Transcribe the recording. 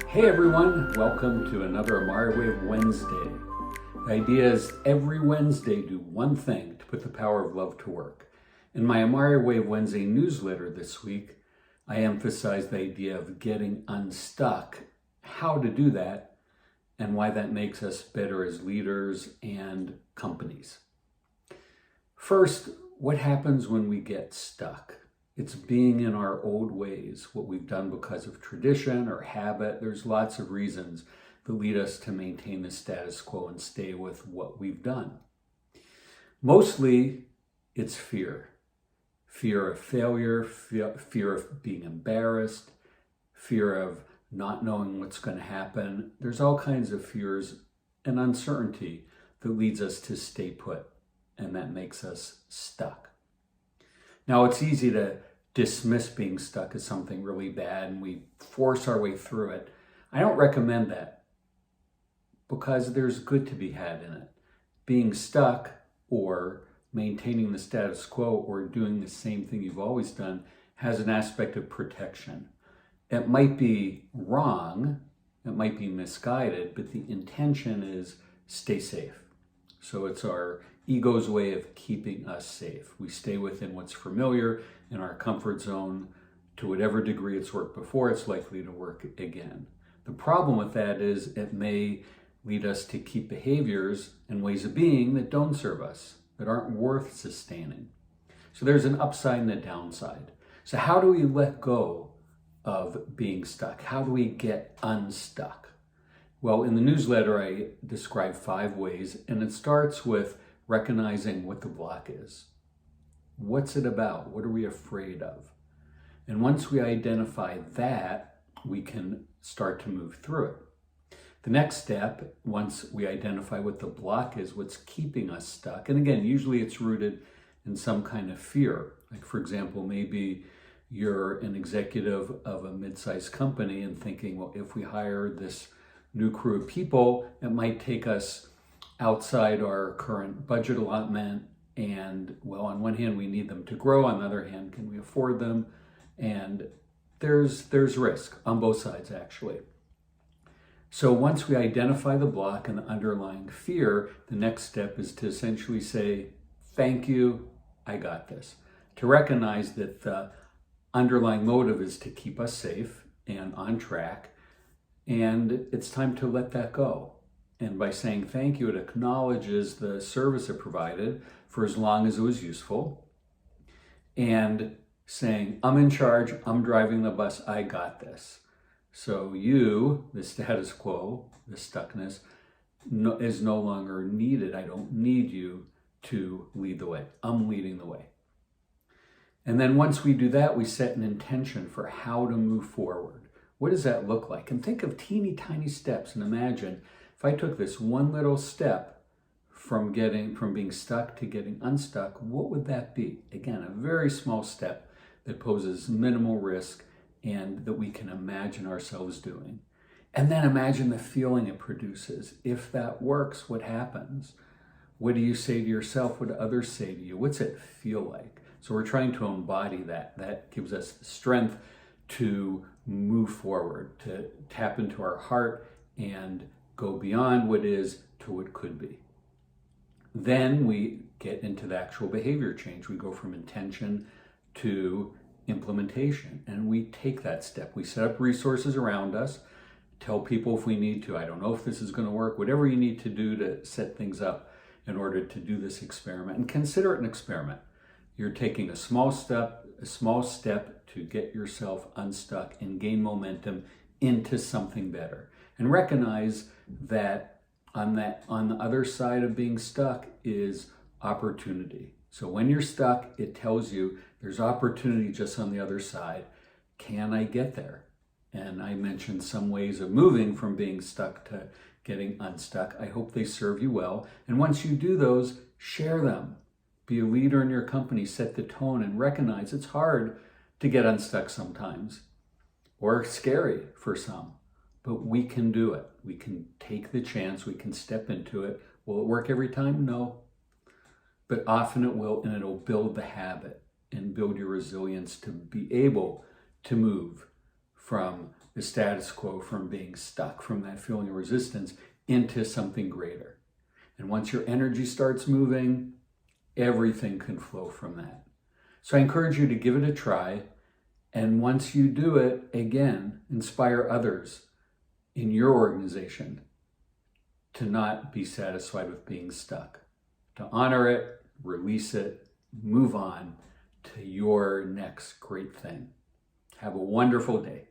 Hey everyone, welcome to another Amare Wave Wednesday. The idea is every Wednesday do one thing to put the power of love to work. In my Amare Wave Wednesday newsletter this week, I emphasize the idea of getting unstuck, how to do that, and why that makes us better as leaders and companies. First, what happens when we get stuck? It's being in our old ways, what we've done because of tradition or habit. There's lots of reasons that lead us to maintain the status quo and stay with what we've done. Mostly, it's fear. Fear of failure, fear of being embarrassed, fear of not knowing what's going to happen. There's all kinds of fears and uncertainty that leads us to stay put, and that makes us stuck. Now, it's easy to dismiss being stuck as something really bad and we force our way through it. I don't recommend that because there's good to be had in it. Being stuck or maintaining the status quo or doing the same thing you've always done has an aspect of protection. It might be wrong, it might be misguided, but the intention is stay safe. So it's our ego's way of keeping us safe. We stay within what's familiar in our comfort zone. To whatever degree it's worked before, it's likely to work again. The problem with that is it may lead us to keep behaviors and ways of being that don't serve us, that aren't worth sustaining. So there's an upside and a downside. So how do we let go of being stuck? How do we get unstuck? Well, in the newsletter, I describe 5 ways, and it starts with recognizing what the block is. What's it about? What are we afraid of? And once we identify that, we can start to move through it. The next step, once we identify what the block is, what's keeping us stuck, and again, usually it's rooted in some kind of fear. Like, for example, maybe you're an executive of a mid-sized company and thinking, well, if we hire this new crew of people, it might take us outside our current budget allotment. And well, on one hand, we need them to grow. On the other hand, can we afford them? And there's risk on both sides, actually. So once we identify the block and the underlying fear, the next step is to essentially say, thank you, I got this. To recognize that the underlying motive is to keep us safe and on track. And it's time to let that go. And by saying thank you, it acknowledges the service it provided for as long as it was useful. And saying, I'm in charge, I'm driving the bus, I got this. So you, the status quo, the stuckness, is no longer needed. I don't need you to lead the way. I'm leading the way. And then once we do that, we set an intention for how to move forward. What does that look like? And think of teeny tiny steps and imagine if I took this one little step from being stuck to getting unstuck, what would that be? Again, a very small step that poses minimal risk and that we can imagine ourselves doing. And then imagine the feeling it produces. If that works, what happens? What do you say to yourself? What do others say to you? What's it feel like? So we're trying to embody that. That gives us the strength to move forward, to tap into our heart and go beyond what is to what could be. Then we get into the actual behavior change. We go from intention to implementation, and we take that step. We set up resources around us, tell people if we need to, I don't know if this is going to work, whatever you need to do to set things up in order to do this experiment, and consider it an experiment. You're taking a small step to get yourself unstuck and gain momentum into something better. And recognize that on the other side of being stuck is opportunity. So when you're stuck, it tells you there's opportunity just on the other side. Can I get there? And I mentioned some ways of moving from being stuck to getting unstuck. I hope they serve you well. And once you do those, share them. Be a leader in your company, set the tone, and recognize it's hard to get unstuck sometimes, or scary for some, but we can do it. We can take the chance, we can step into it. Will it work every time? No. But often it will, and it'll build the habit and build your resilience to be able to move from the status quo, from being stuck, from that feeling of resistance, into something greater. And once your energy starts moving, everything can flow from that. So I encourage you to give it a try. And once you do it, again, inspire others in your organization to not be satisfied with being stuck, to honor it, release it, move on to your next great thing. Have a wonderful day.